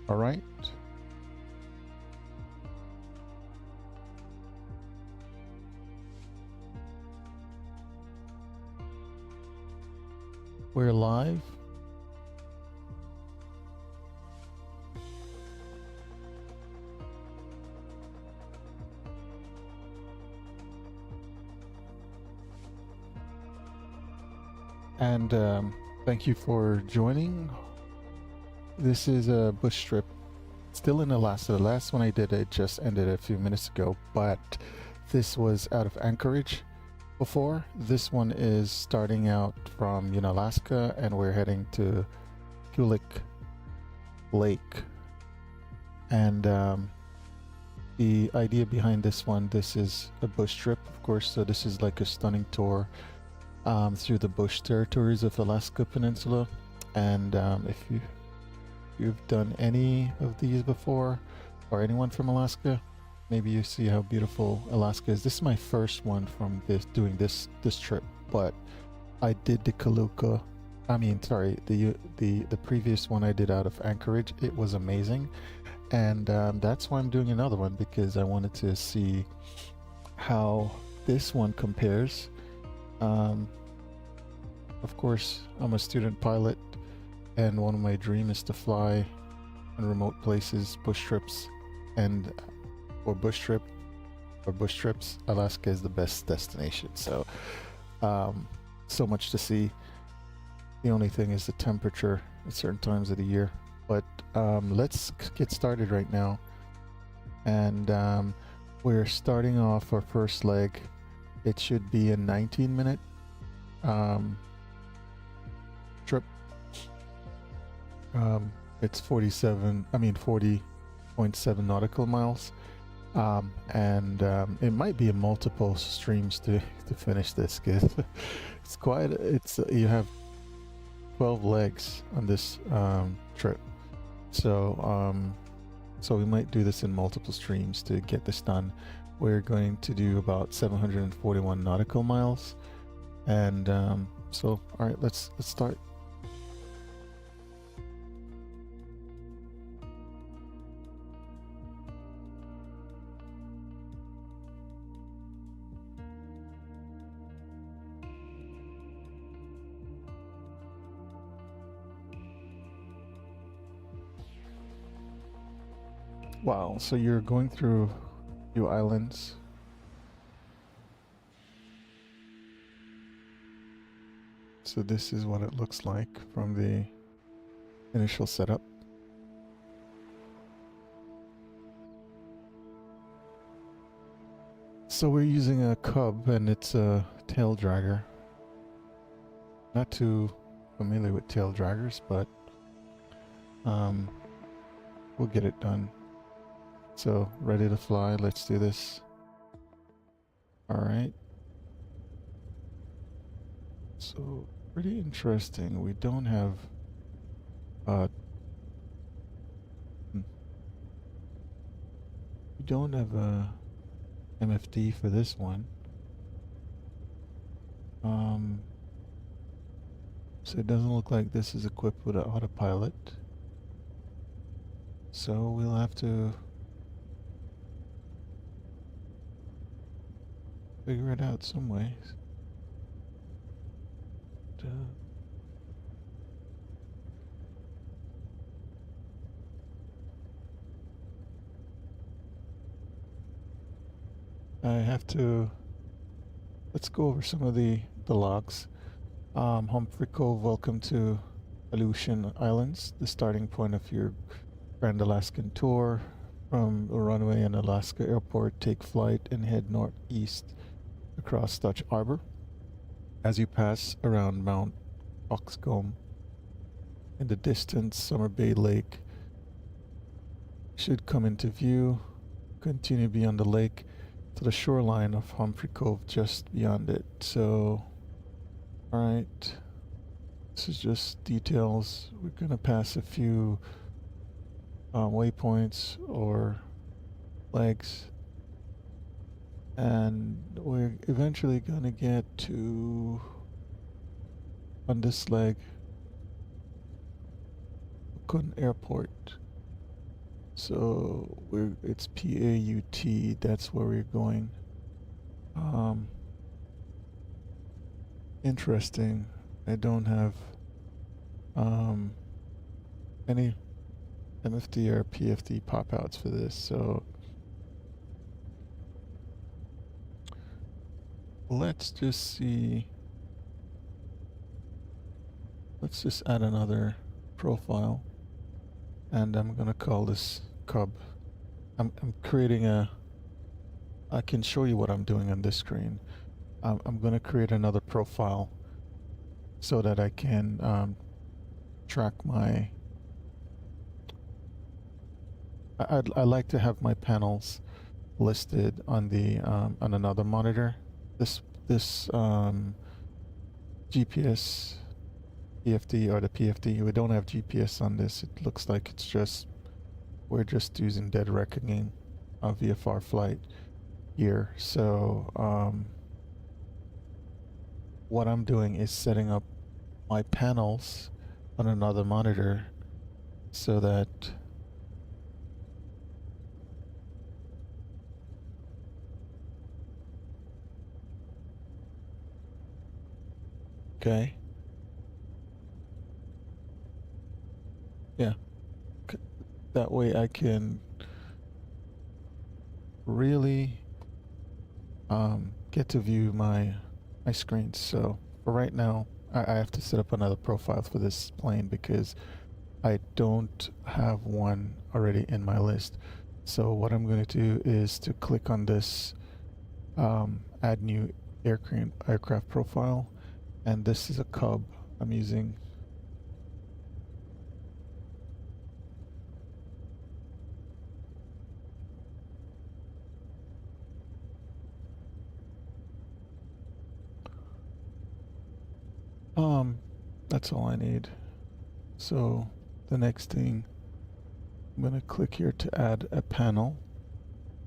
All right. We're live. And thank you for joining. This is a bush trip still in Alaska. The last one I did, it just ended a few minutes ago, but this was out of Anchorage before. This one is starting out from Unalaska, and we're heading to Kulik Lake. And the idea behind this one, this is a bush trip, of course, so this is like a stunning tour through the bush territories of Alaska Peninsula. And if you've done any of these before, or anyone from Alaska, maybe you see how beautiful Alaska is. This is my first one from doing this trip, but I did the Kaluka. I mean, sorry, the previous one I did out of Anchorage. It was amazing, and that's why I'm doing another one, because I wanted to see how this one compares. Of course, I'm a student pilot, and one of my dreams is to fly in remote places, bush trips, and for bush trips, Alaska is the best destination. So, so much to see. The only thing is the temperature at certain times of the year. But let's get started right now. And we're starting off our first leg. It should be a 19-minute trip. It's 40.7 nautical miles. And it might be in multiple streams to finish this, because you have 12 legs on this trip. So we might do this in multiple streams to get this done. We're going to do about 741 nautical miles. And so, all right, let's start. Wow, so you're going through a few islands. So this is what it looks like from the initial setup. So we're using a Cub, and it's a tail dragger. Not too familiar with tail draggers, but we'll get it done. So, ready to fly, let's do this. Alright. So, pretty interesting. We don't have we don't have a MFD for this one. So it doesn't look like this is equipped with an autopilot. So we'll have to figure it out some ways. Let's go over some of the logs. Humphrey Cove, welcome to Aleutian Islands, the starting point of your Grand Alaskan tour. From the runway in Alaska Airport, take flight and head northeast across Dutch Harbor. As you pass around Mount Oxcombe, in the distance, Summer Bay Lake should come into view. Continue beyond the lake to the shoreline of Humphrey Cove just beyond it. So, alright, this is just details. We're gonna pass a few waypoints or legs, and we're eventually gonna get to, on this leg, Kun Airport. So it's PAUT, that's where we're going. Interesting. I don't have any MFD or PFD pop outs for this, so let's just see. Let's just add another profile, and I'm gonna call this cub. I'm creating a. I can show you what I'm doing on this screen. I'm gonna create another profile so that I can track my. I like to have my panels listed on the on another monitor. This GPS PFD or the PFD. We don't have GPS on this. It looks like it's just we're just using dead reckoning of VFR flight here. So what I'm doing is setting up my panels on another monitor so that okay. Yeah. That way I can really get to view my screens. So for right now, I have to set up another profile for this plane because I don't have one already in my list. So what I'm going to do is to click on this add new aircraft profile, and this is a cub I'm using. That's all I need. So the next thing, I'm going to click here to add a panel,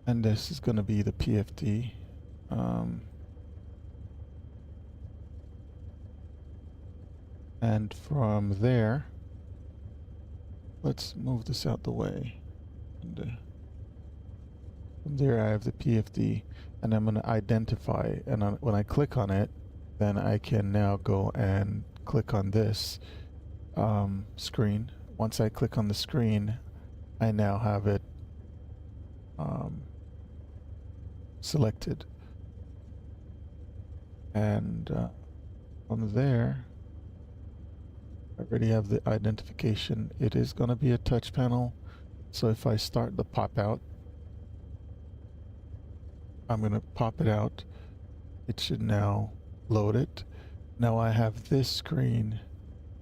and this is going to be the PFD. And from there, let's move this out the way. And, from there, I have the PFD, and I'm going to identify. And when I click on it, then I can now go and click on this screen. Once I click on the screen, I now have it selected. And from there, I already have the identification. It is going to be a touch panel. So if I start the pop out, I'm going to pop it out. It should now load it. Now I have this screen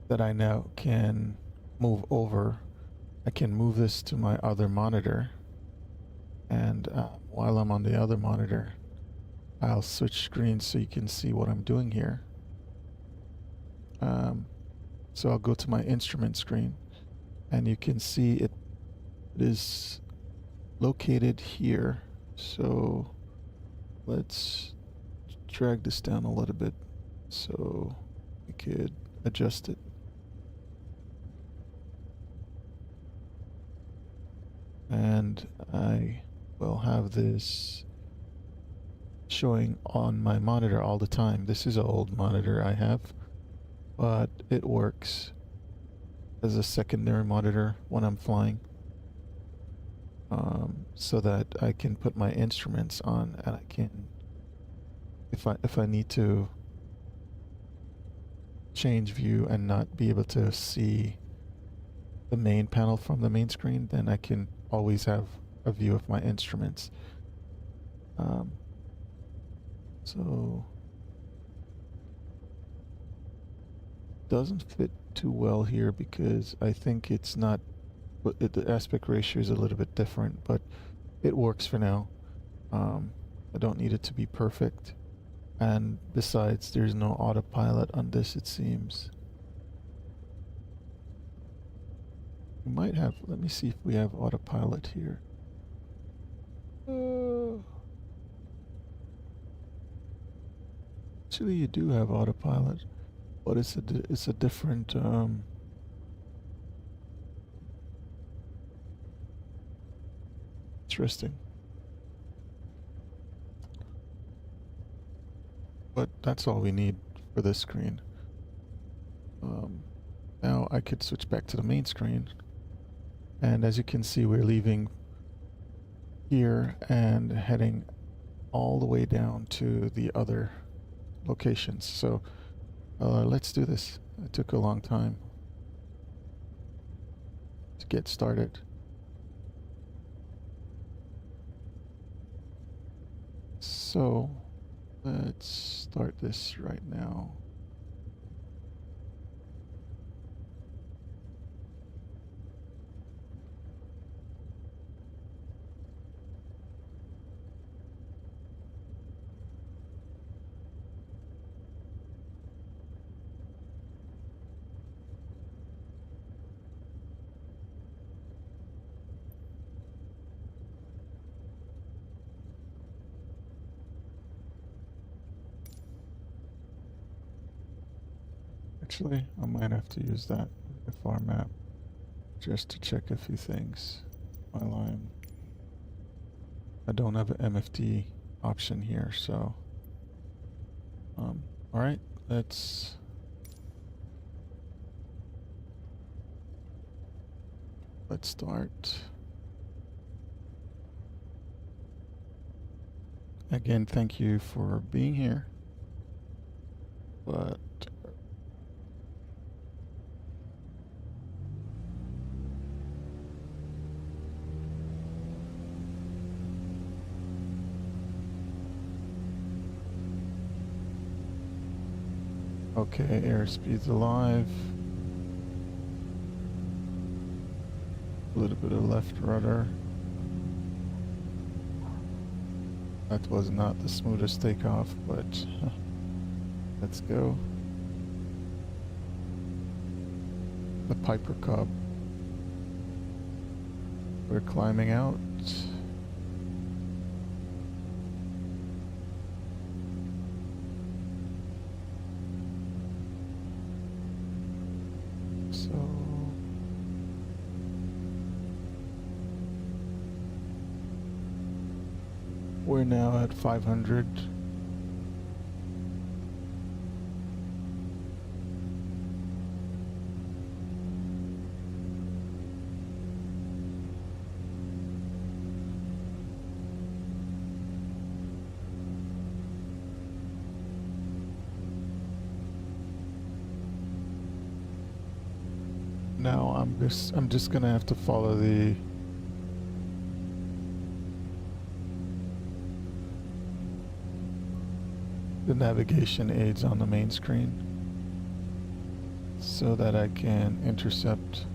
that I now can move over. I can move this to my other monitor. And while I'm on the other monitor, I'll switch screens so you can see what I'm doing here. So I'll go to my instrument screen, and you can see it is located here. So let's drag this down a little bit so we could adjust it. And I will have this showing on my monitor all the time. This is an old monitor I have, but it works as a secondary monitor when I'm flying, so that I can put my instruments on, and I can, if I need to change view and not be able to see the main panel from the main screen, then I can always have a view of my instruments. So doesn't fit too well here because I think it's not, the aspect ratio is a little bit different, but it works for now. I don't need it to be perfect, and besides, there's no autopilot on this, it seems. We might have, let me see if we have autopilot here. Actually, you do have autopilot, but it's a different Interesting. But that's all we need for this screen. Now I could switch back to the main screen. And as you can see, we're leaving here and heading all the way down to the other locations. So let's do this. It took a long time to get started. So let's start this right now. Actually, I might have to use that FR map just to check a few things while I don't have an MFD option here, so alright, let's start. Again, thank you for being here, but okay, airspeed's alive. A little bit of left rudder. That was not the smoothest takeoff, but let's go. The Piper Cub. We're climbing out. So we're now at 500. Now I'm just gonna have to follow the navigation aids on the main screen so that I can intercept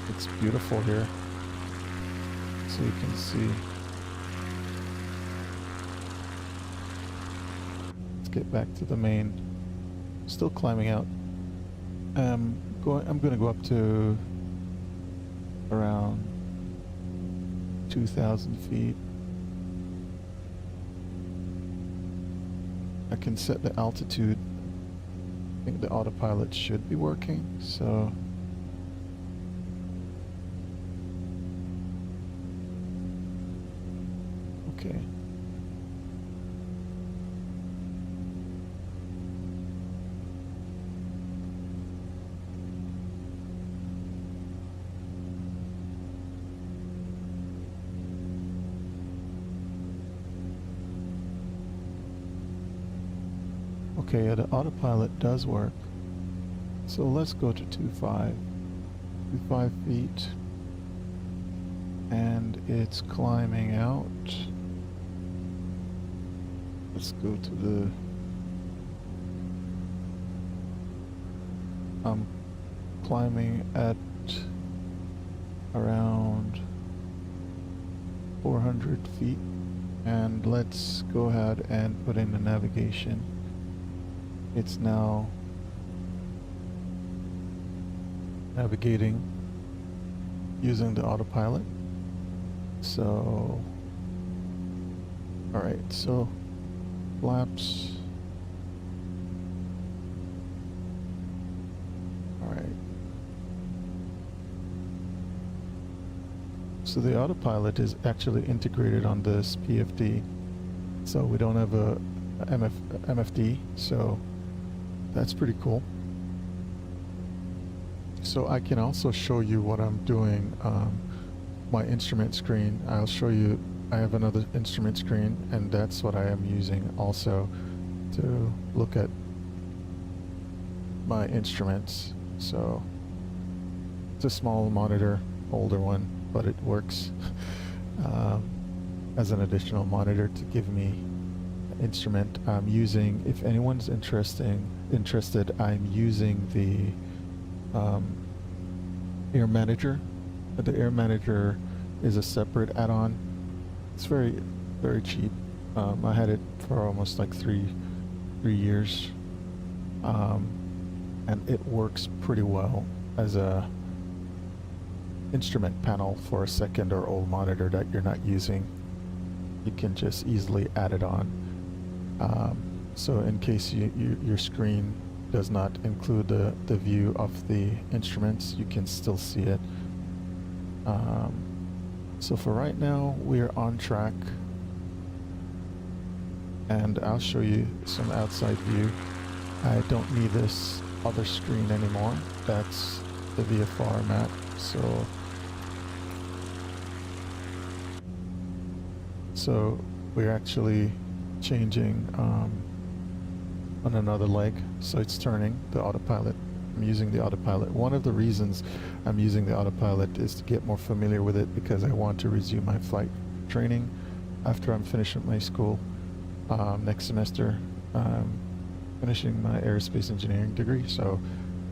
It's beautiful here, so you can see. Let's get back to the main. Still climbing out. I'm going to go up to around 2,000 feet. I can set the altitude. I think the autopilot should be working, so okay. Okay, the autopilot does work. So let's go to 25 feet. And it's climbing out. Let's go to the... I'm climbing at around 400 feet. And let's go ahead and put in the navigation. It's now navigating using the autopilot. So All right, so flaps. All right. So the autopilot is actually integrated on this PFD. So we don't have a MFD, so that's pretty cool. So I can also show you what I'm doing. My instrument screen, I'll show you. I have another instrument screen, and that's what I am using also to look at my instruments. So it's a small monitor, older one, but it works as an additional monitor to give me instrument. I'm using, if anyone's interested, I'm using the Air Manager. The Air Manager is a separate add-on. It's very, very cheap. I had it for almost like three years, and it works pretty well as a instrument panel for a second or old monitor that you're not using. You can just easily add it on. So in case your screen does not include the view of the instruments, you can still see it. So for right now, we're on track, and I'll show you some outside view. I don't need this other screen anymore. That's the VFR map. So we're actually changing on another leg, so it's turning the autopilot. I'm using the autopilot. One of the reasons I'm using the autopilot is to get more familiar with it, because I want to resume my flight training after I'm finished with my school next semester. Finishing my aerospace engineering degree, so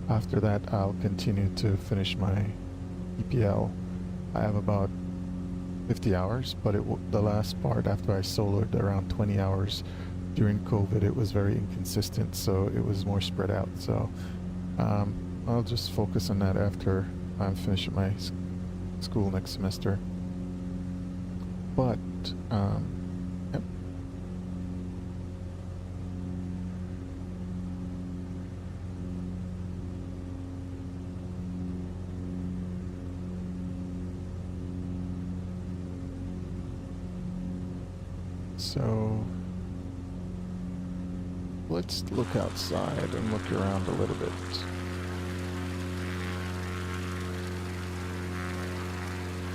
after that I'll continue to finish my EPL. I have about 50 hours, but the last part after I soloed around 20 hours during COVID, it was very inconsistent, so it was more spread out. So I'll just focus on that after I'm finished with my school next semester. But yep. So let's look outside and look around a little bit.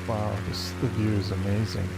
Wow, the view is amazing.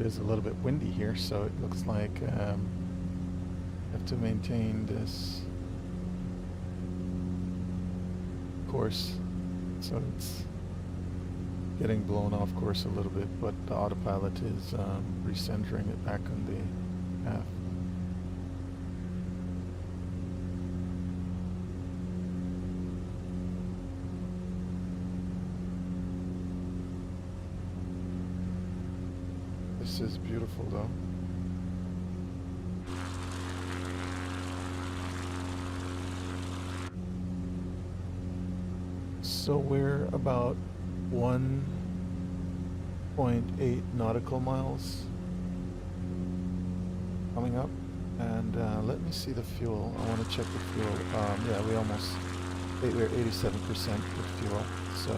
it is a little bit windy here, so it looks like I have to maintain this course, so it's getting blown off course a little bit, but the autopilot is recentering it back on the path. This is beautiful though. So we're about 1.8 nautical miles coming up, and let me see the fuel. I want to check the fuel. Yeah, we're 87% with fuel, so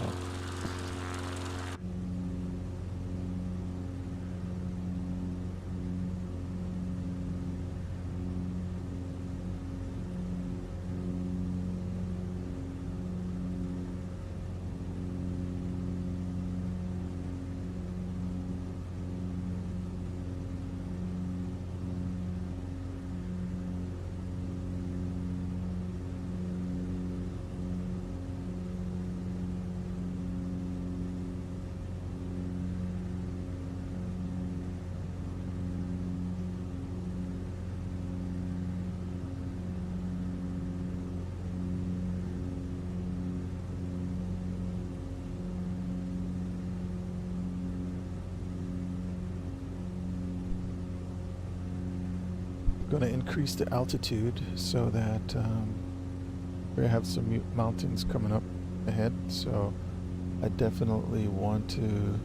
going to increase the altitude so that we have some mountains coming up ahead, so I definitely want to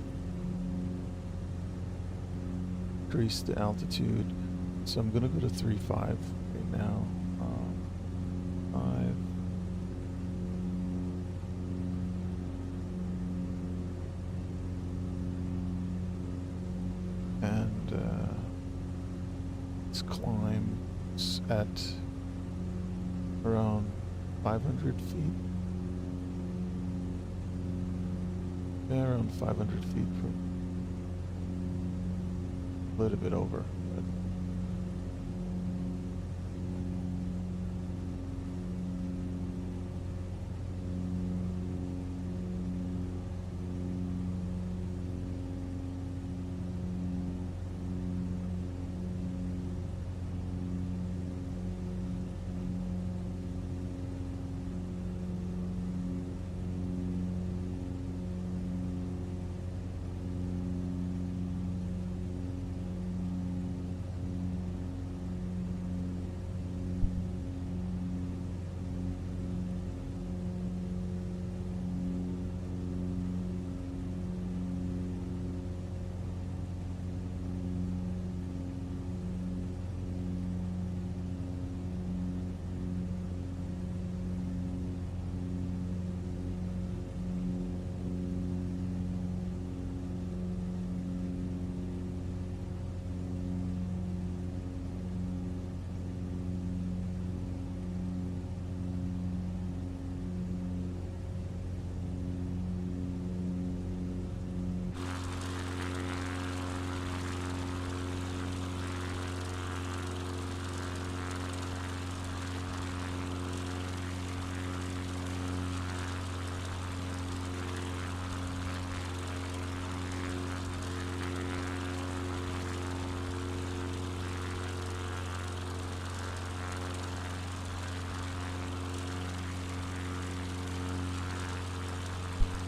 increase the altitude. So I'm going to go to 3.5 right now. 5. And let's climb at around 500 feet. Yeah, around 500 feet, a little bit over. But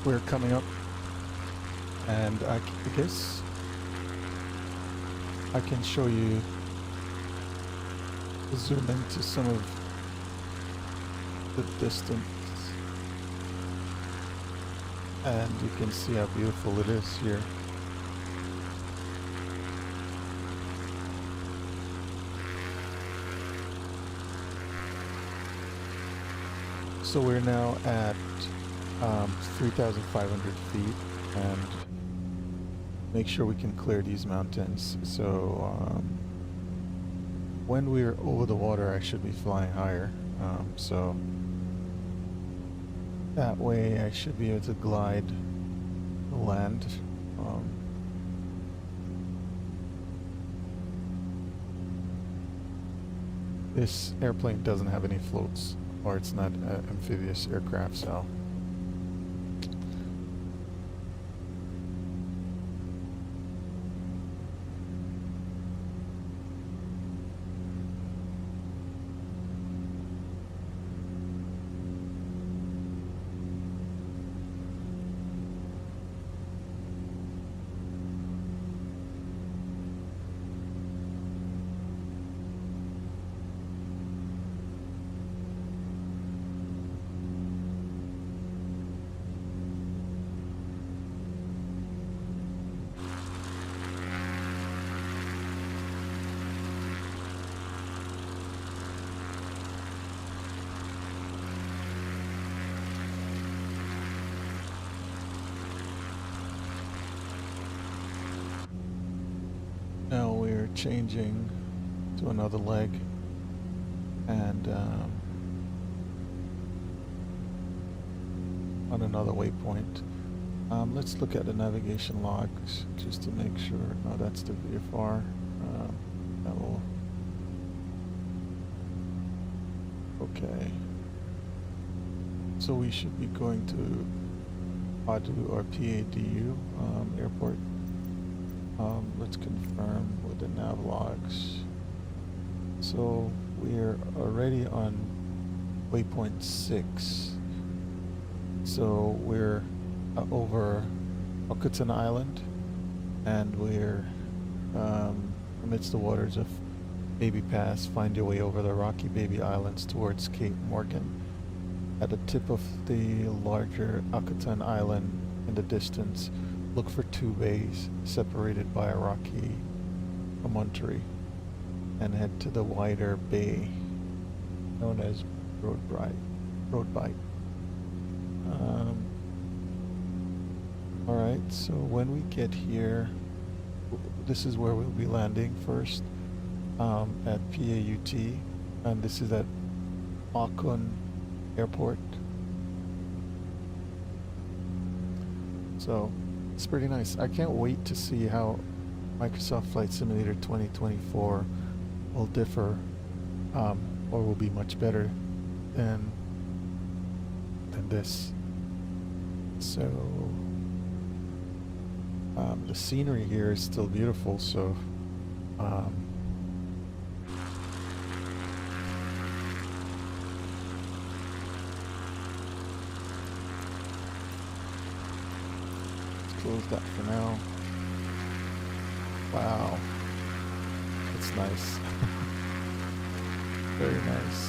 we're coming up, and I guess I can show you, zoom into some of the distance, and you can see how beautiful it is here. So we're now at 3,500 feet, and make sure we can clear these mountains. So when we're over the water, I should be flying higher. So that way I should be able to glide the land. this airplane doesn't have any floats, or it's not an amphibious aircraft, so. Now we're changing to another leg, and on another waypoint. Let's look at the navigation logs just to make sure. No, that's the VFR. That will. Okay. So we should be going to PADU or PADU airport. Let's confirm with the nav logs. So we're already on waypoint 6. So we're over 𝘓𝘓𝘯𝘓𝘓 Island, and we're amidst the waters of Baby Pass. Find your way over the rocky Baby Islands towards Cape Morgan. At the tip of the larger 𝘓𝘓𝘯 Island in the distance, look for 2 bays separated by a rocky promontory, and head to the wider bay known as Road Bight. Alright, so when we get here, this is where we'll be landing first, at PAUT, and this is at Auckland Airport. So it's pretty nice. I can't wait to see how Microsoft Flight Simulator 2024 will differ, or will be much better than this. So the scenery here is still beautiful, so let's close that for now. Wow, it's nice. Very nice.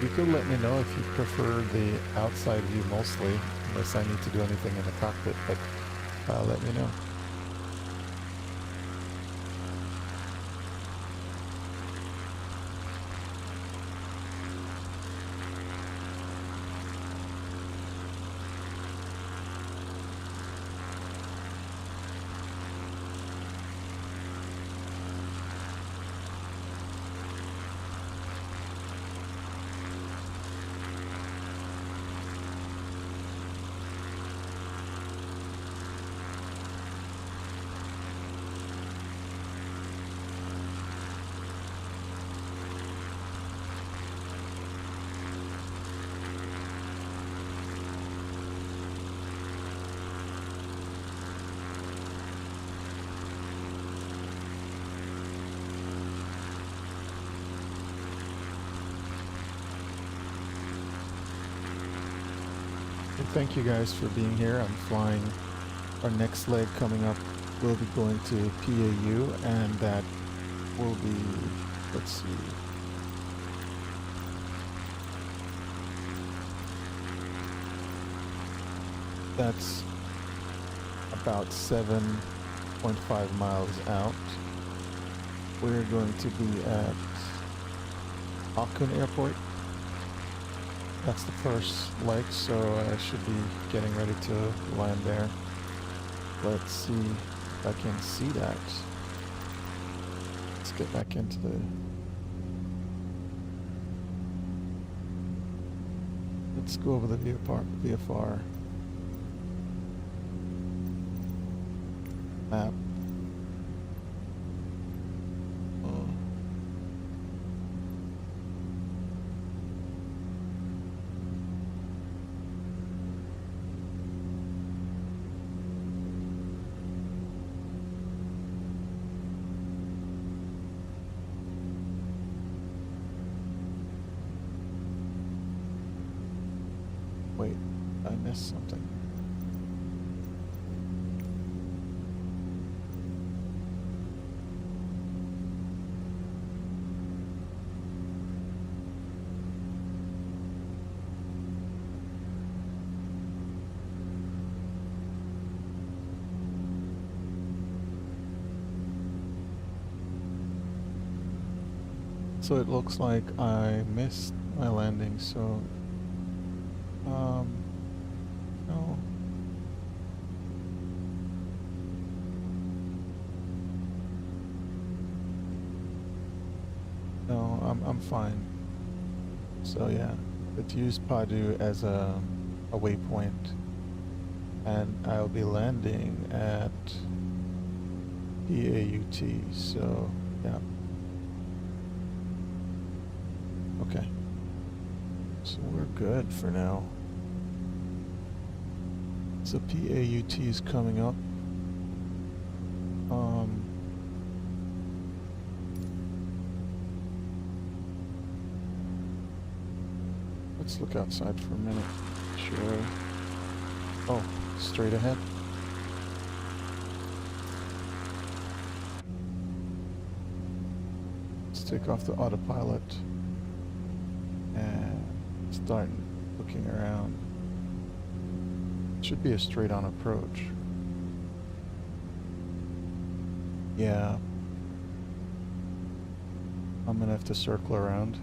You could let me know if you prefer the outside view mostly, unless I need to do anything in the cockpit, but let me know. Thank you guys for being here. I'm flying our next leg coming up. We'll be going to PAU, and that will be, let's see, that's about 7.5 miles out. We're going to be at Auckland Airport. That's the first leg, so I should be getting ready to land there. Let's see if I can see that. Let's get back into the Let's go over the VFR map. Wait, I missed something. So it looks like I missed my landing, so no. No, I'm fine. So yeah, let's use PADU as a waypoint, and I'll be landing at PAUT, so yeah. Okay. So we're good for now. So PAUT is coming up. Let's look outside for a minute. Sure. Oh, straight ahead. Let's take off the autopilot and start looking around. Should be a straight on approach. Yeah. I'm gonna have to circle around.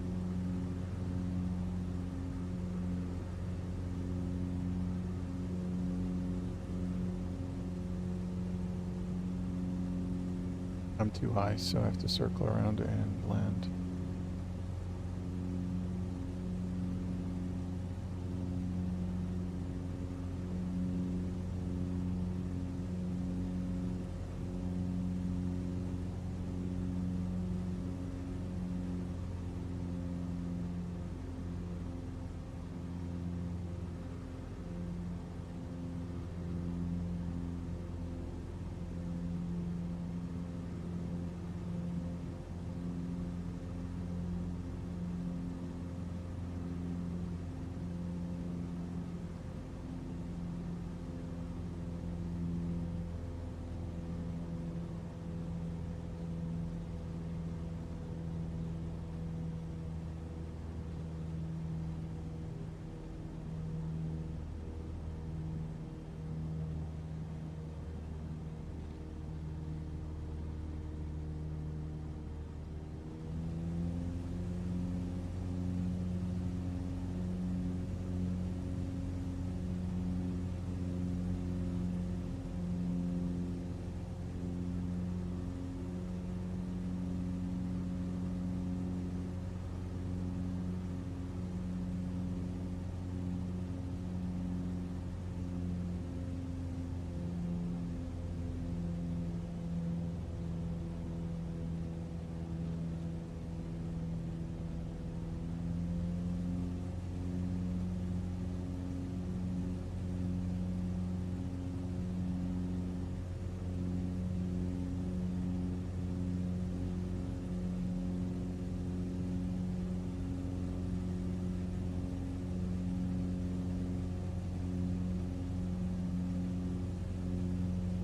I'm too high, so I have to circle around and land.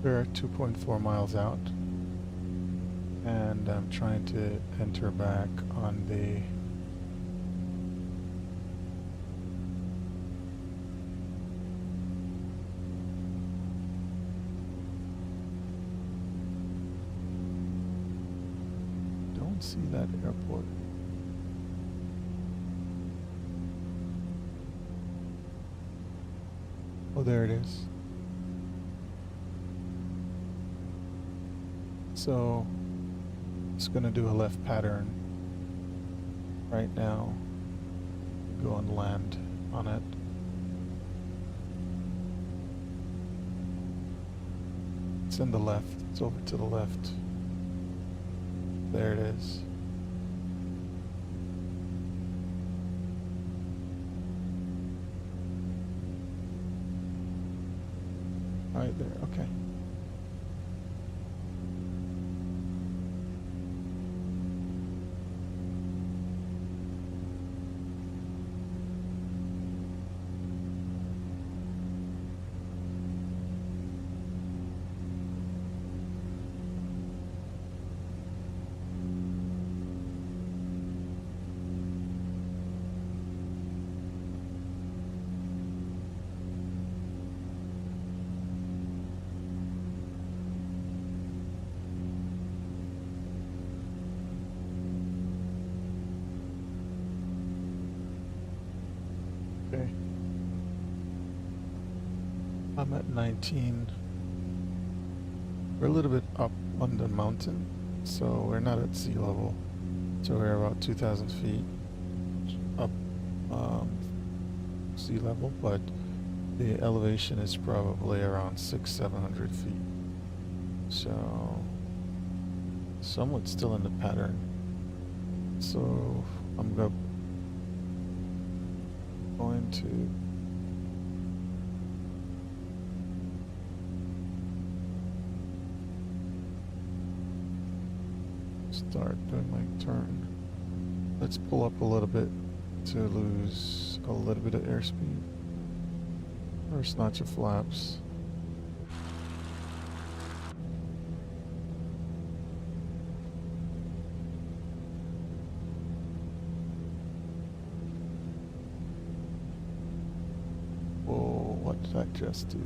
We're 2.4 miles out, and I'm trying to enter back on the don't see that airport. Oh, there it is. So it's going to do a left pattern right now. Go and land on it. it's in the left. It's over to the left. There it is. Right there, okay. Okay. I'm at 19. We're a little bit up on the mountain, so we're not at sea level. So we're about 2,000 feet up sea level, but the elevation is probably around 600-700 feet. So somewhat still in the pattern. So I'm going to start doing my turn. Let's pull up a little bit to lose a little bit of airspeed. First notch of flaps. Whoa, what did I just do?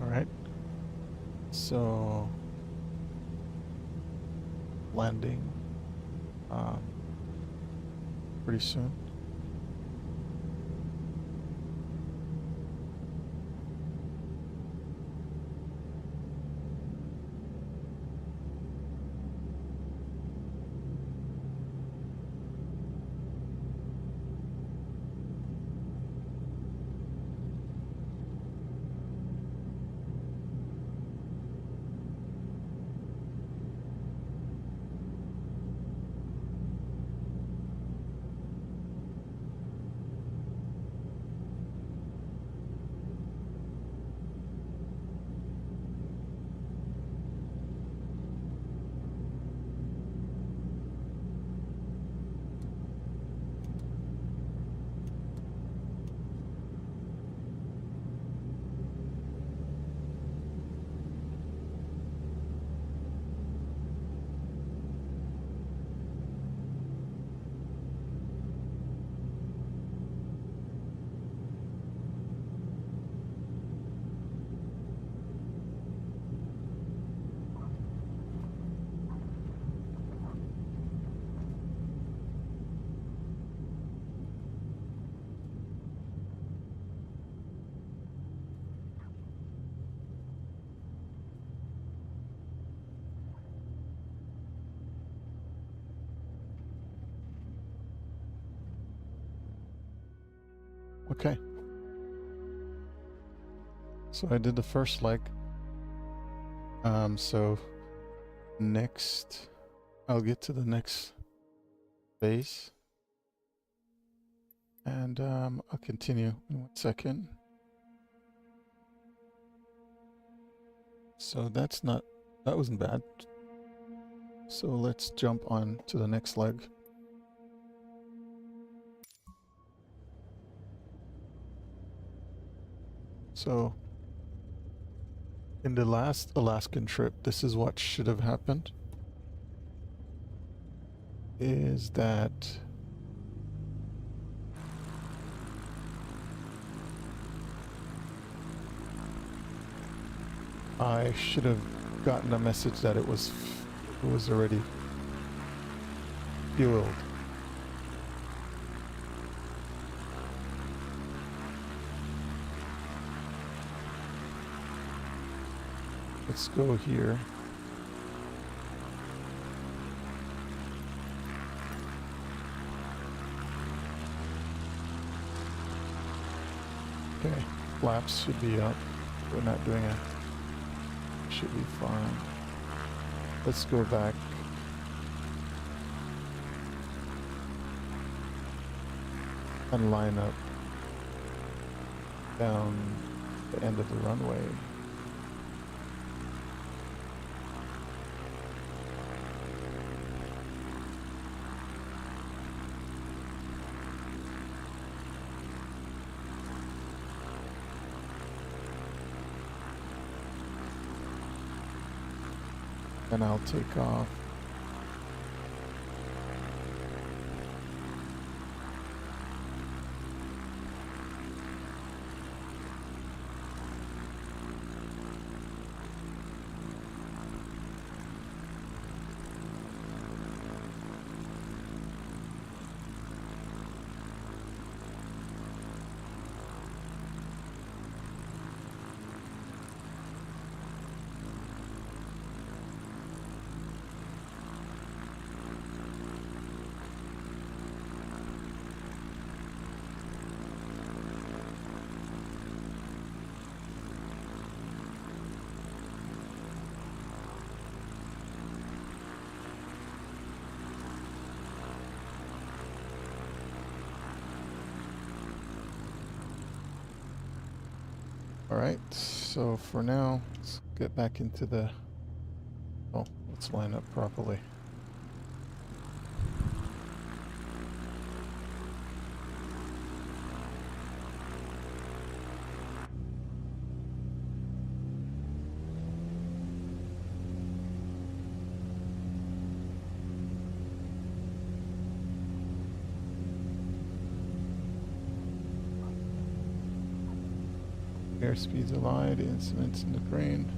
Alright, so landing pretty soon. Okay. So I did the first leg. So next, I'll get to the next phase. And I'll continue in 1 second. So that wasn't bad. So let's jump on to the next leg. So in the last Alaskan trip, this is what should have happened. is that I should have gotten a message that it was already fueled. Let's go here. Okay, flaps should be up. We're not doing a... should be fine. Let's go back. And line up down the end of the runway. And I'll take off. Alright, so for now, let's get back into the... oh, let's line up properly. Airspeed's aligned, instruments in the crane.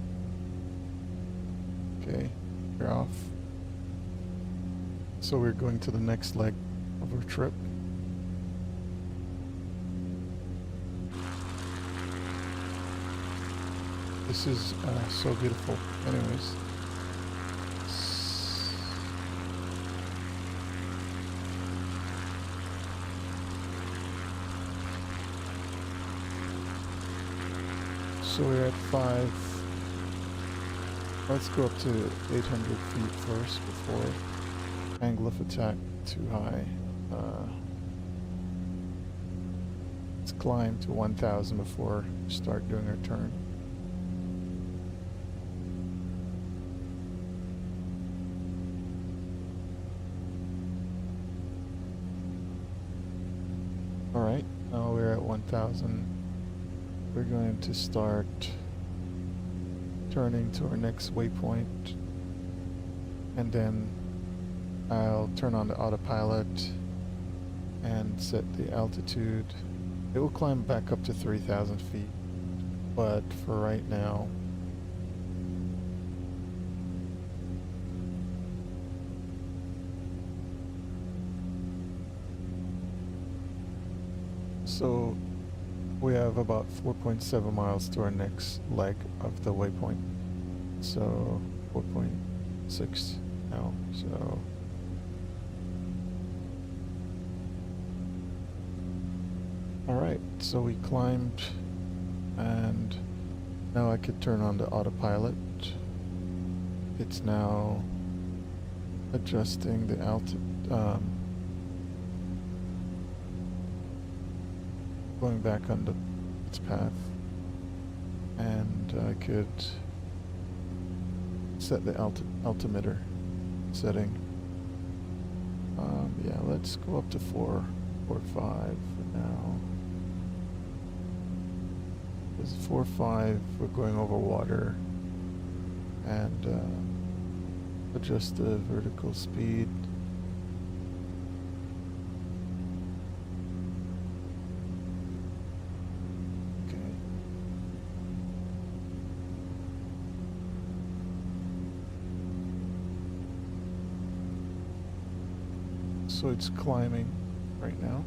Okay, you're off. So we're going to the next leg of our trip. This is so beautiful. Anyways. So we're at 5. Let's go up to 800 feet first before angle of attack too high. Let's climb to 1,000 before we start doing our turn. Alright, now we're at 1,000. We're going to start turning to our next waypoint, and then I'll turn on the autopilot and set the altitude. It will climb back up to 3,000 feet, but for right now, so we have about 4.7 miles to our next leg of the waypoint. So 4.6 now. So alright, so we climbed, and now I could turn on the autopilot. It's now adjusting the altitude, going back on its path, and I could set the altimeter setting. Yeah, let's go up to 4 or 5 for now. Because 4 or 5, we're going over water, and adjust the vertical speed. So it's climbing right now.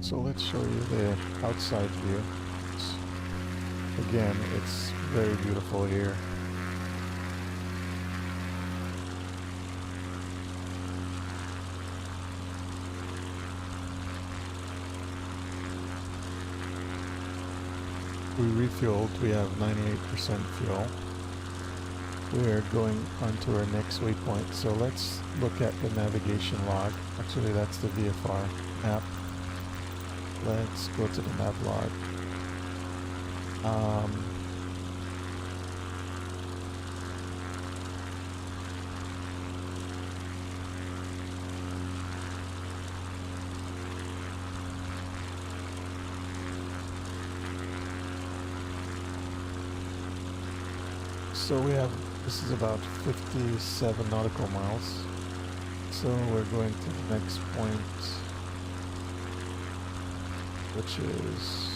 So let's show you the outside view. Again, it's very beautiful here. We refueled, we have 98% fuel. We are going on to our next waypoint. So let's look at the navigation log. Actually, that's the VFR map. Let's go to the nav log. So we have, this is about 57 nautical miles. So we're going to the next point, which is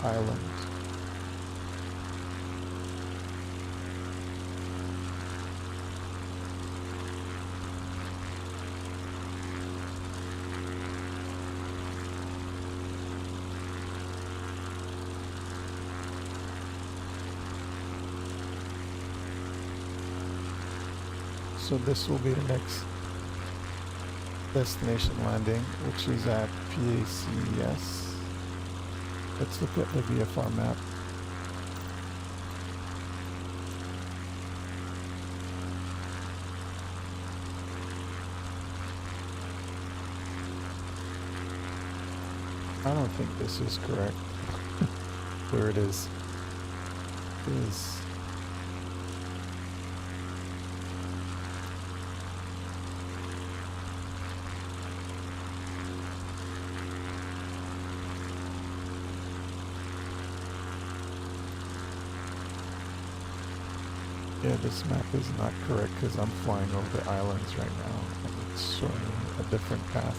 Island. So this will be the next destination landing, which is at PACS. Let's look at the VFR map. I don't think this is correct. Where it is yeah, this map is not correct because I'm flying over the islands right now and it's showing a different path.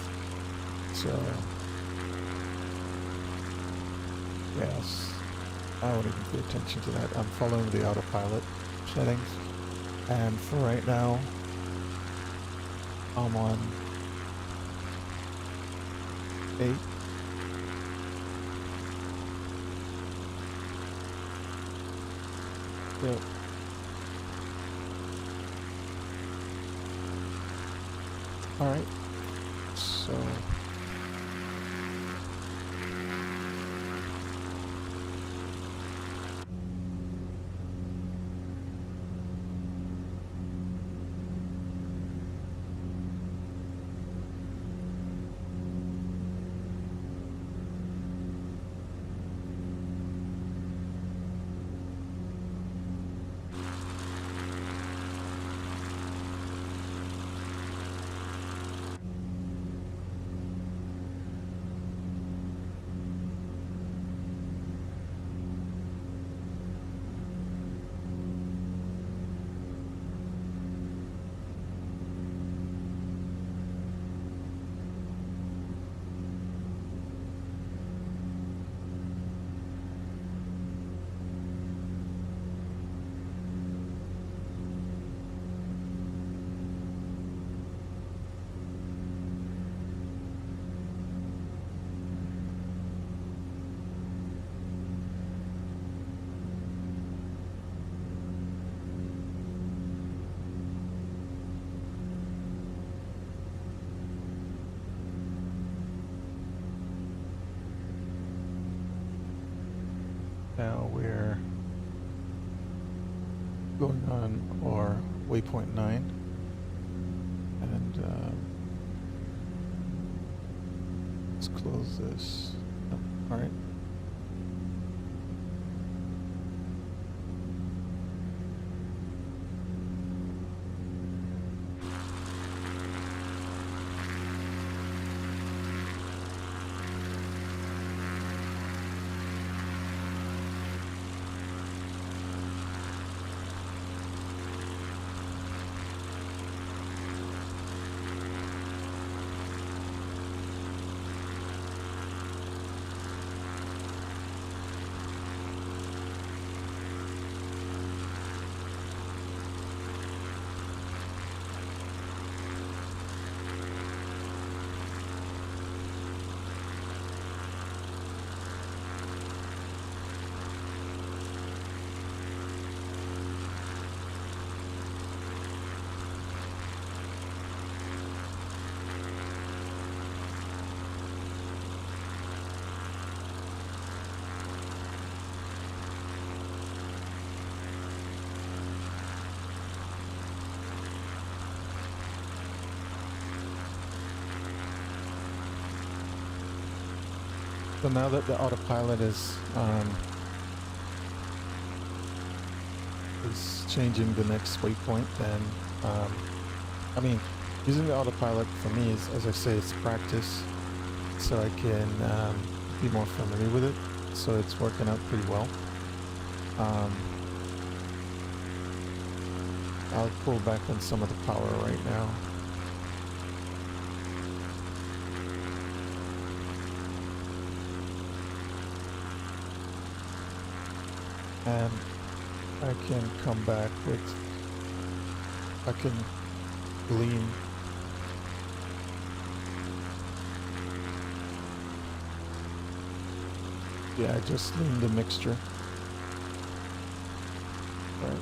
So yes, I won't even pay attention to that. I'm following the autopilot settings, and for right now I'm on 8. Yep. Alright, so now we're going on our waypoint 9, and let's close this. All right. So now that the autopilot is changing the next waypoint, then I mean, using the autopilot for me is, as I say, it's practice, so I can be more familiar with it. So it's working out pretty well. I'll pull back on some of the power right now. And I can come back with, I can lean. Yeah, I just lean the mixture. Right.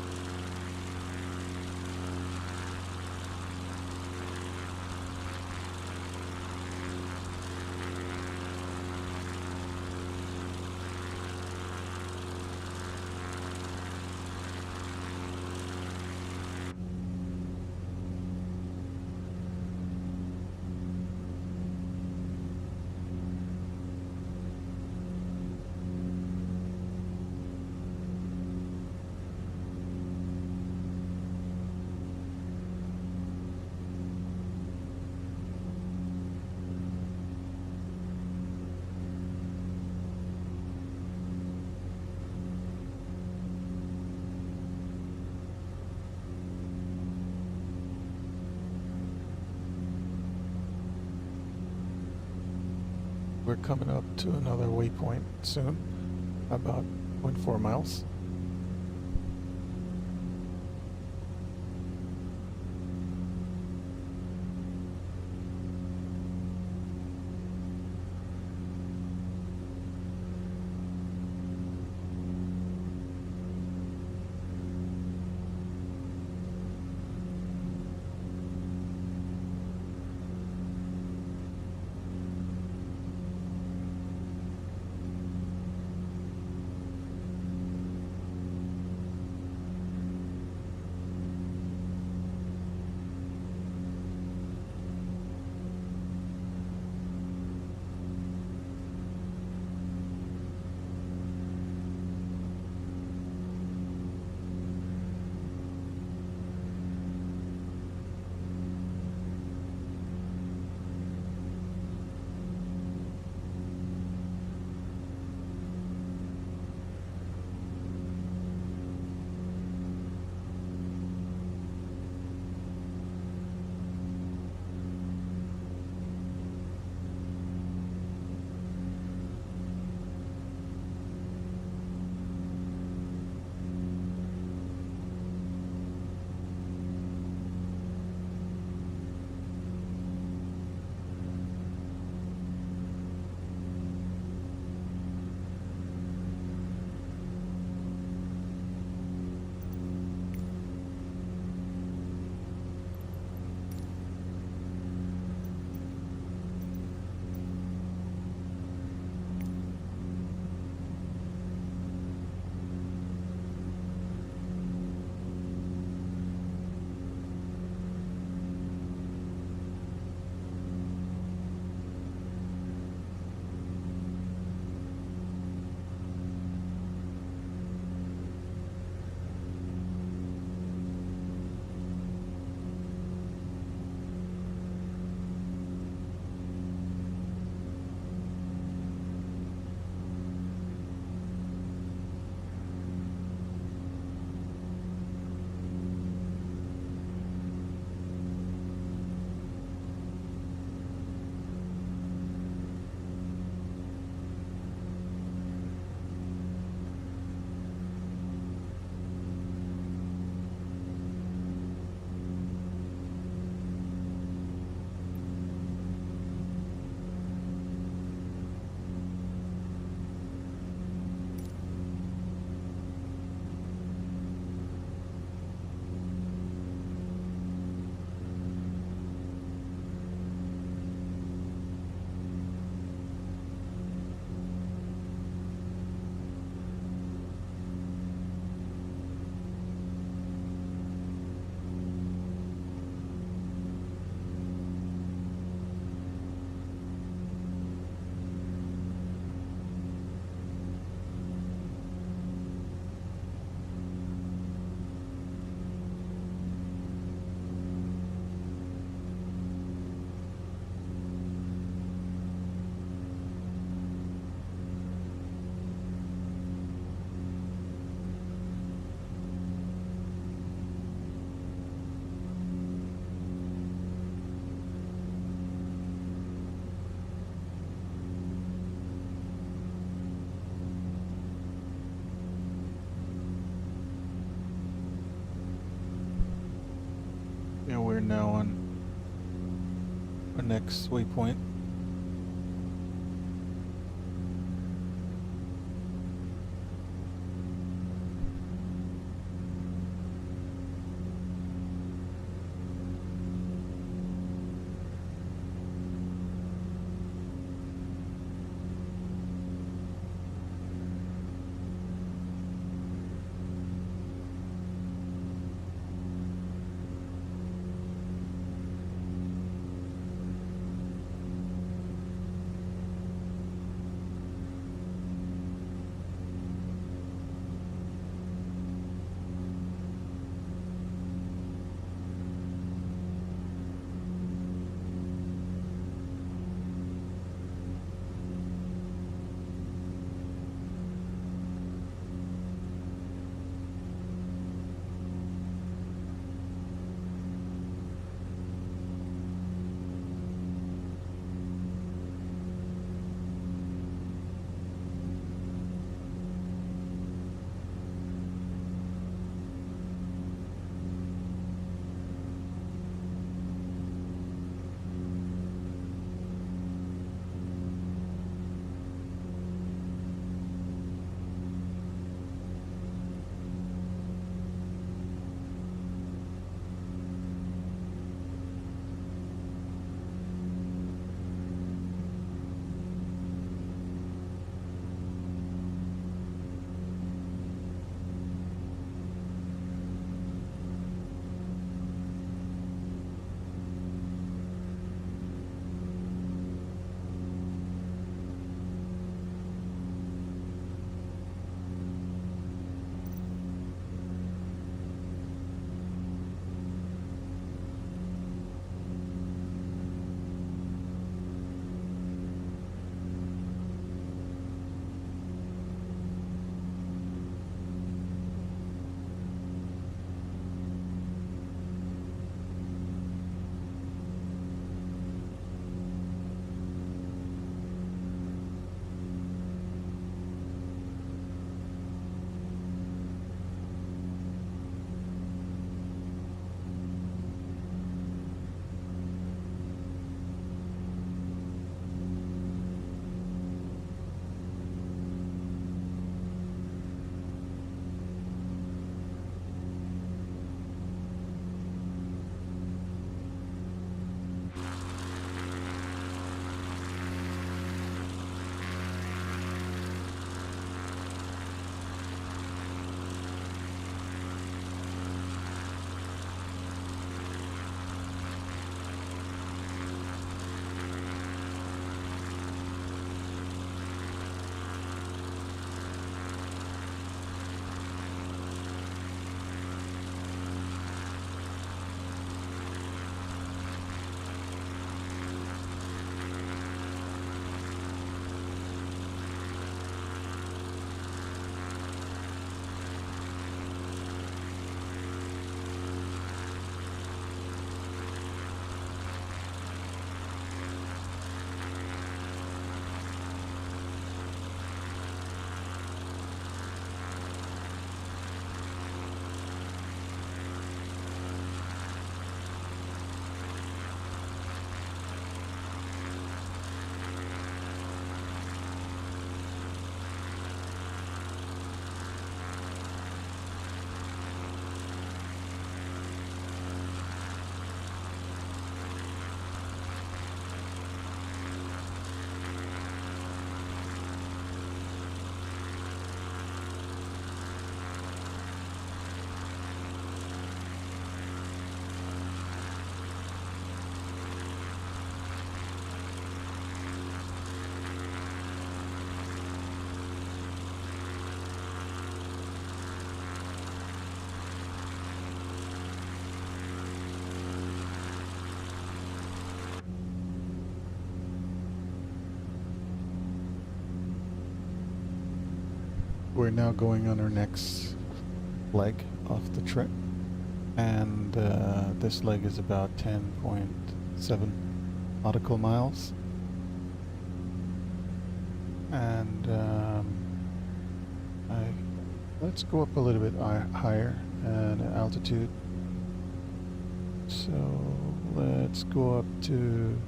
We're coming up to another waypoint soon, about 0.4 miles. Yeah, we're now on our next waypoint. We're now going on our next leg of the trip, and this leg is about 10.7 nautical miles. And let's go up a little bit higher in altitude. So let's go up to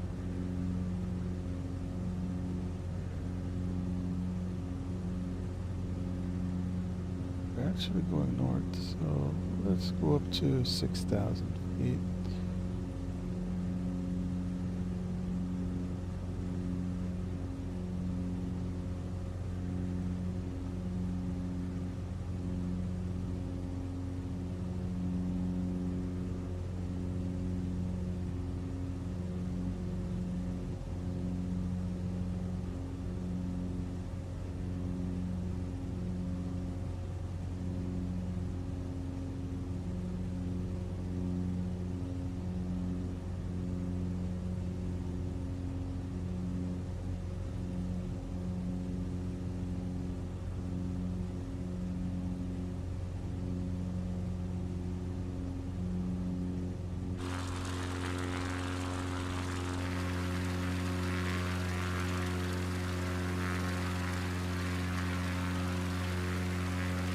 we're actually going north, so let's go up to 6,000 feet.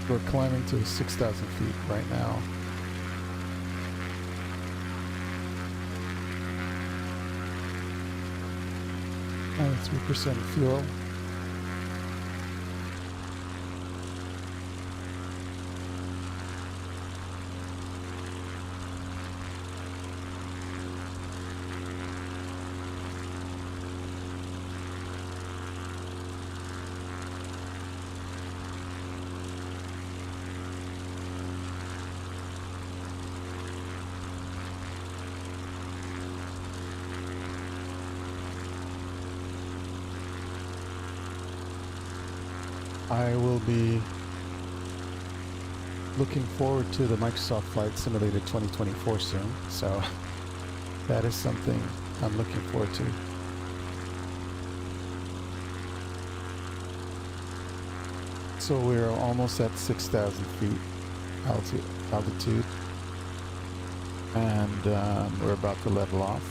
We're climbing to 6,000 feet right now. And 3% fuel. I will be looking forward to the Microsoft Flight Simulator 2024 soon, so that is something I'm looking forward to. So we're almost at 6,000 feet altitude, and we're about to level off.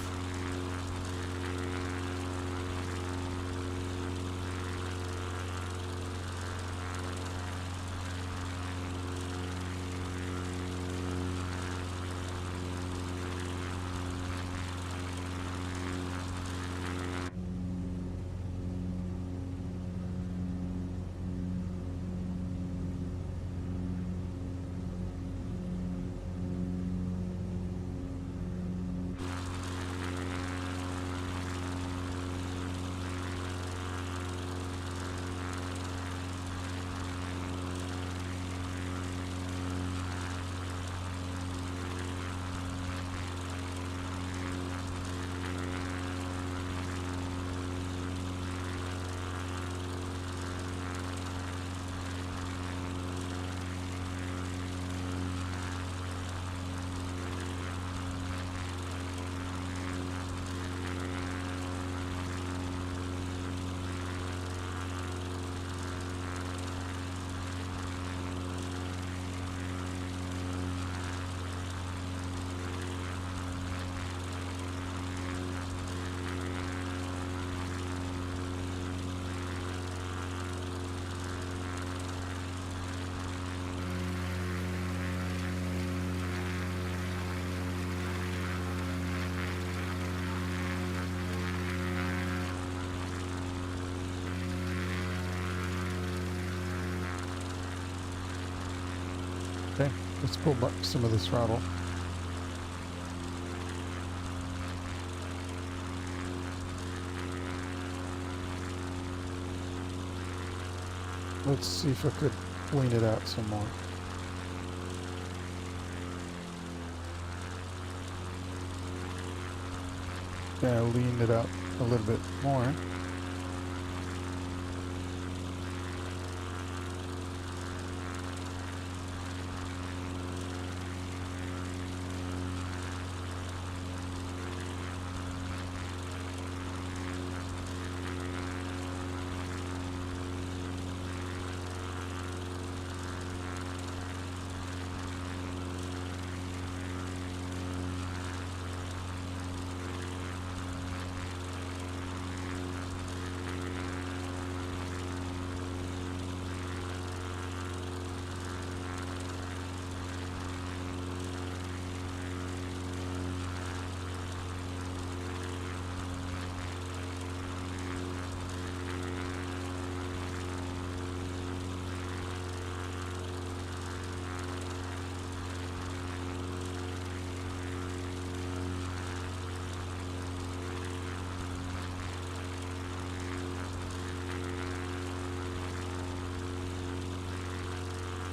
Okay, let's pull back some of the throttle. Let's see if I could lean it out some more. Yeah, lean it out a little bit more.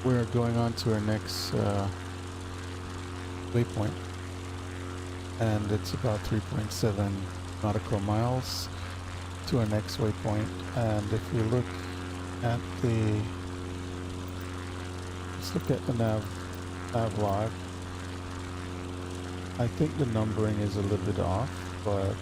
we're going on to our next waypoint, and it's about 3.7 nautical miles to our next waypoint. And if we look at the, let's look at the nav log. I think the numbering is a little bit off, but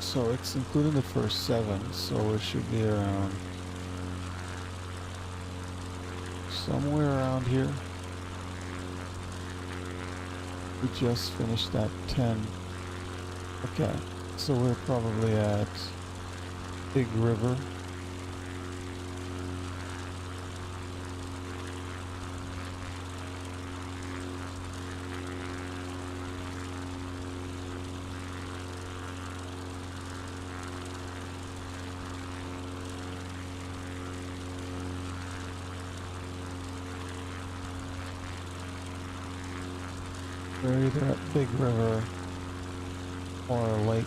so it's including the first 7, so it should be around somewhere around here. We just finished that 10. Okay, so we're probably at Big River. We're either at Big River or a lake.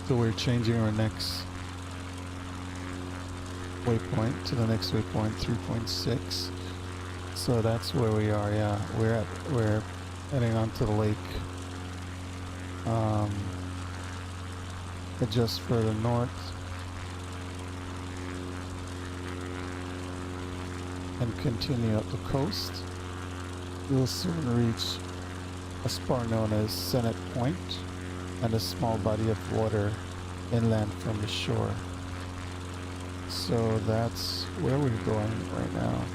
So we're changing our next waypoint to the next waypoint, 3.6. So that's where we are. Yeah, we're heading onto the lake. Just further north and continue up the coast. We'll soon reach a spar known as Senate Point, and a small body of water inland from the shore. So that's where we're going right now.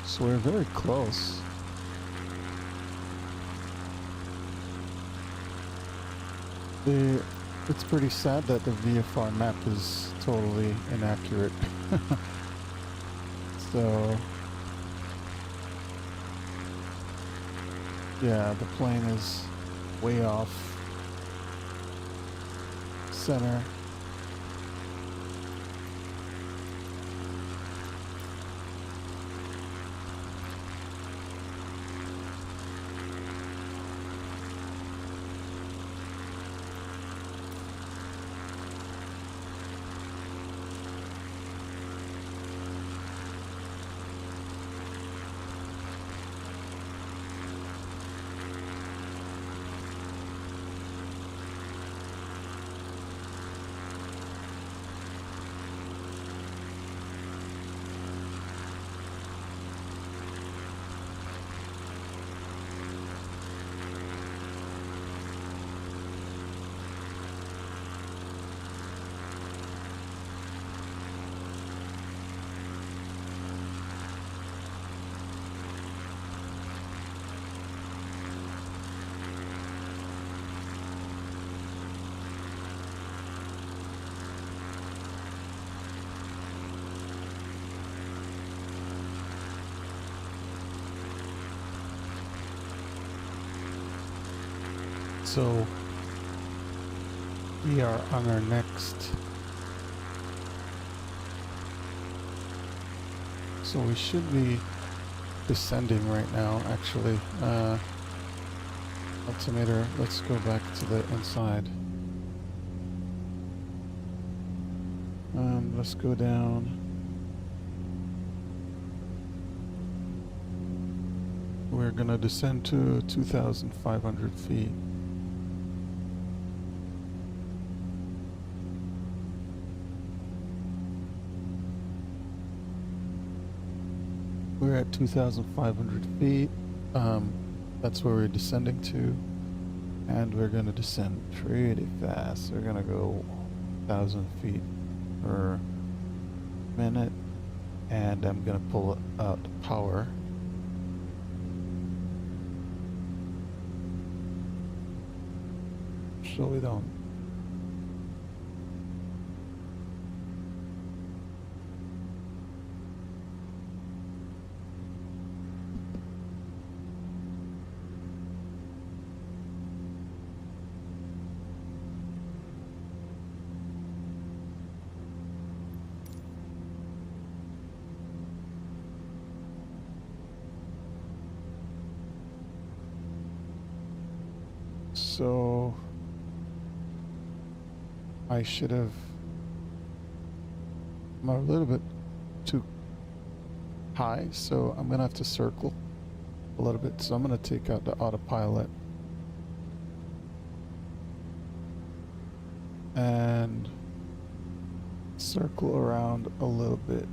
So we're very close. It's pretty sad that the VFR map is totally inaccurate. So yeah, the plane is way off center. So we are on our next. So we should be descending right now, actually. Altimeter, let's go back to the inside. Let's go down. We're gonna descend to 2,500 feet. We're at 2,500 feet. That's where we're descending to. And we're gonna descend pretty fast. We're gonna go 1,000 feet per minute. And I'm gonna pull out the power. So we don't. So I should have. I'm a little bit too high, so I'm gonna have to circle a little bit. So I'm gonna take out the autopilot and circle around a little bit.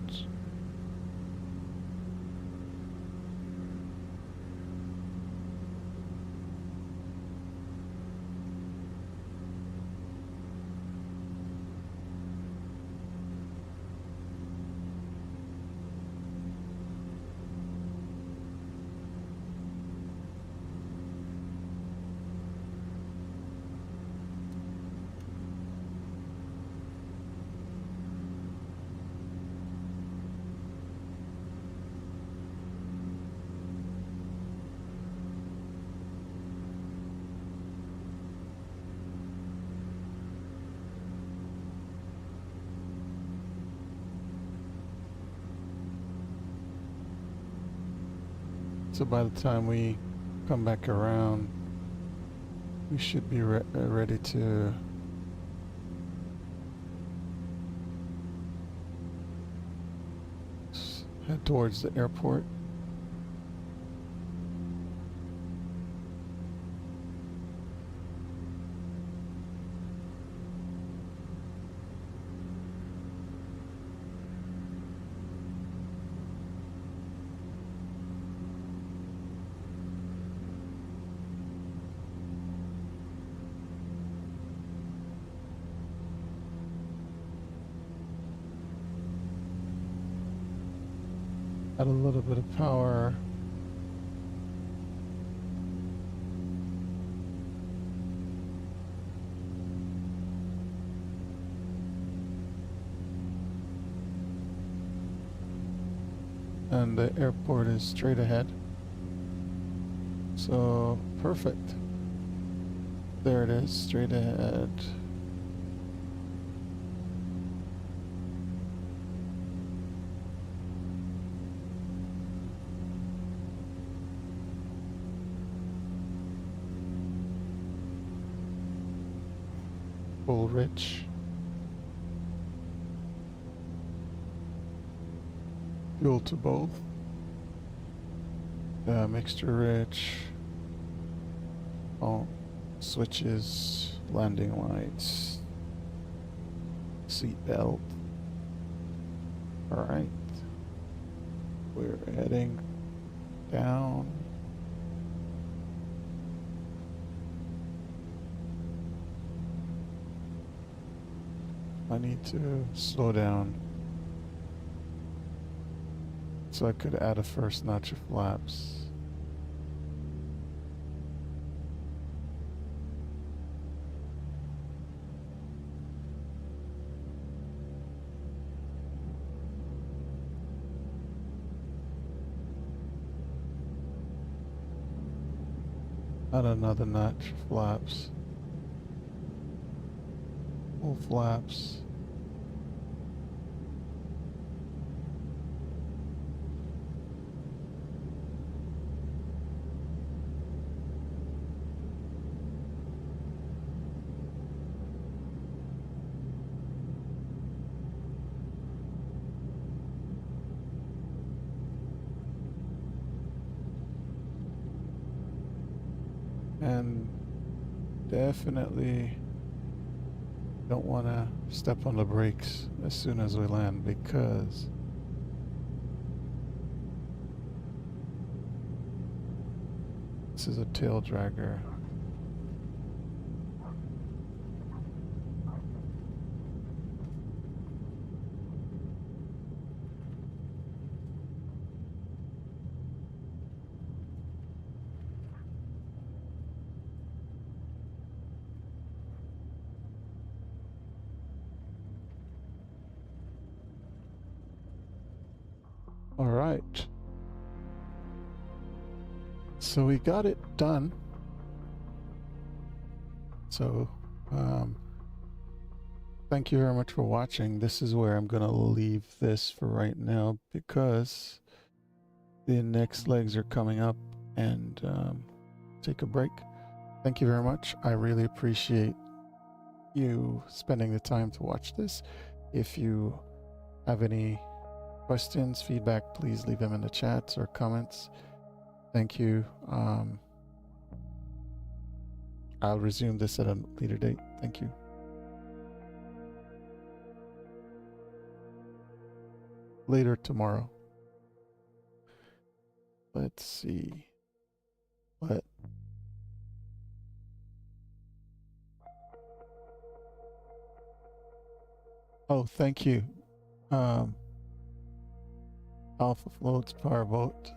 So by the time we come back around, we should be ready to head towards the airport. Add a little bit of power. And the airport is straight ahead. So, perfect. There it is, straight ahead. Full rich. Fuel to both. Mixture rich. Oh, switches, landing lights, seat belt. All right. We're heading down. I need to slow down so I could add a first notch of flaps. Add another notch of flaps. Full flaps. and definitely don't want to step on the brakes as soon as we land, because this is a tail dragger. All right. So we got it done. So, thank you very much for watching. This is where I'm going to leave this for right now, because the next legs are coming up, and take a break. Thank you very much. I really appreciate you spending the time to watch this. If you have any questions, feedback, please leave them in the chats or comments. Thank you. I'll resume this at a later date. Thank you. Later tomorrow. Let's see. What? Oh, thank you. Alpha Floats Powerboat.